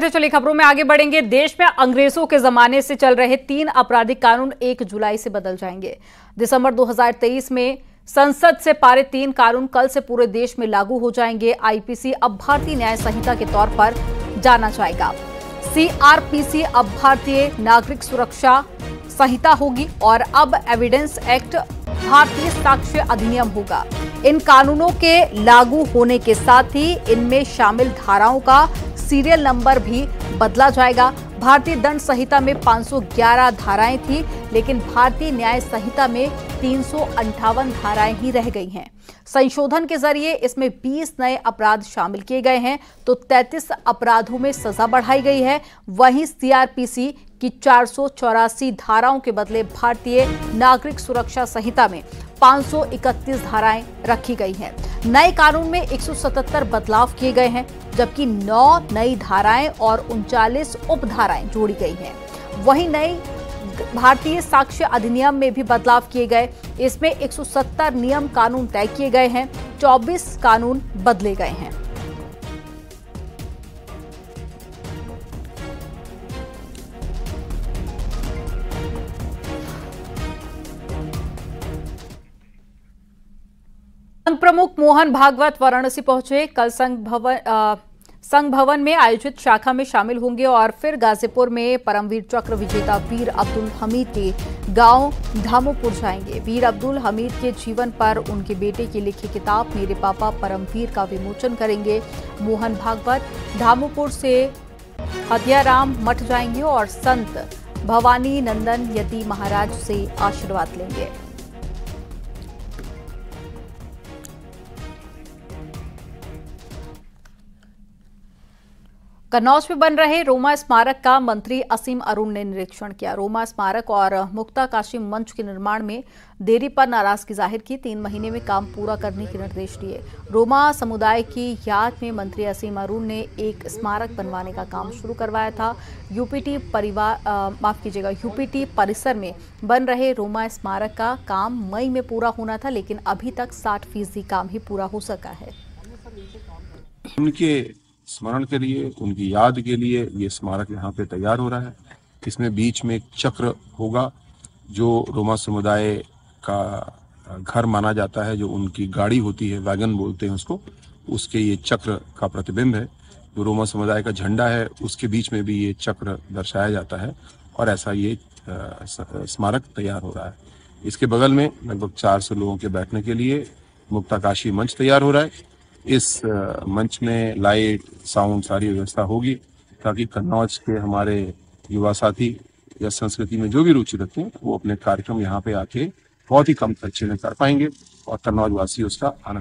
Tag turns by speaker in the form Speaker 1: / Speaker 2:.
Speaker 1: चलिए खबरों में आगे बढ़ेंगे। देश में अंग्रेजों के जमाने से चल रहे 3 आपराधिक कानून 1 जुलाई से बदल जाएंगे। दिसंबर 2023 में संसद से पारित 3 कानून कल से पूरे देश में लागू हो जाएंगे। आईपीसी अब भारतीय न्याय संहिता के तौर पर जाना जाएगा। सीआरपीसी अब भारतीय नागरिक सुरक्षा संहिता होगी और अब एविडेंस एक्ट भारतीय साक्ष्य अधिनियम होगा। इन कानूनों के लागू होने के साथ ही इनमें शामिल धाराओं का सीरियल नंबर भी बदला जाएगा। भारतीय दंड संहिता में 511 धाराएं थी, लेकिन भारतीय न्याय संहिता में 358 धाराएं ही रह गई हैं। संशोधन के जरिए इसमें 20 नए अपराध शामिल किए गए हैं, तो 33 अपराधों में सजा बढ़ाई गई है। वहीं सीआरपीसी की 484 धाराओं के बदले भारतीय नागरिक सुरक्षा संहिता में 531 धाराएं रखी गई हैं। नए कानून में 177 बदलाव किए गए हैं, जबकि 9 नई धाराएं और 39 उपधाराएं जोड़ी गई हैं। वहीं नई भारतीय साक्ष्य अधिनियम में भी बदलाव किए गए। इसमें 170 नियम कानून तय किए गए हैं, 24 कानून बदले गए हैं। संघ प्रमुख मोहन भागवत वाराणसी पहुंचे। कल संघ भवन में आयोजित शाखा में शामिल होंगे और फिर गाजीपुर में परमवीर चक्र विजेता वीर अब्दुल हमीद के गांव धामोपुर जाएंगे। वीर अब्दुल हमीद के जीवन पर उनके बेटे की लिखी किताब मेरे पापा परमवीर का विमोचन करेंगे। मोहन भागवत धामोपुर से हदियाराम मठ जाएंगे और संत भवानी नंदन यति महाराज से आशीर्वाद लेंगे। कन्नौज में बन रहे रोमा स्मारक का मंत्री असीम अरुण ने निरीक्षण किया। रोमा स्मारक और मुक्ताकाशी मंच के निर्माण में देरी पर नाराजगी जाहिर की। 3 महीने में काम पूरा करने के निर्देश दिए। रोमा समुदाय की याद में मंत्री असीम अरुण ने एक स्मारक बनवाने का काम शुरू करवाया था। यूपीटी परिसर में बन रहे रोमा स्मारक का काम मई में पूरा होना था, लेकिन अभी तक 60% काम ही पूरा हो सका है।
Speaker 2: उनके स्मरण के लिए, उनकी याद के लिए ये स्मारक यहाँ पे तैयार हो रहा है। इसमें बीच में एक चक्र होगा जो रोमा समुदाय का घर माना जाता है, जो उनकी गाड़ी होती है, वैगन बोलते हैं उसको, उसके ये चक्र का प्रतिबिंब है। जो रोमा समुदाय का झंडा है उसके बीच में भी ये चक्र दर्शाया जाता है और ऐसा ये स्मारक तैयार हो रहा है। इसके बगल में लगभग 400 लोगों के बैठने के लिए मुक्ताकाशी मंच तैयार हो रहा है। इस मंच में लाइट, साउंड सारी व्यवस्था होगी ताकि कन्नौज के हमारे युवा साथी या संस्कृति में जो भी रुचि रखते हैं वो अपने कार्यक्रम यहाँ पे आके बहुत ही कम खर्चे में कर पाएंगे और कन्नौज वासी उसका आनंद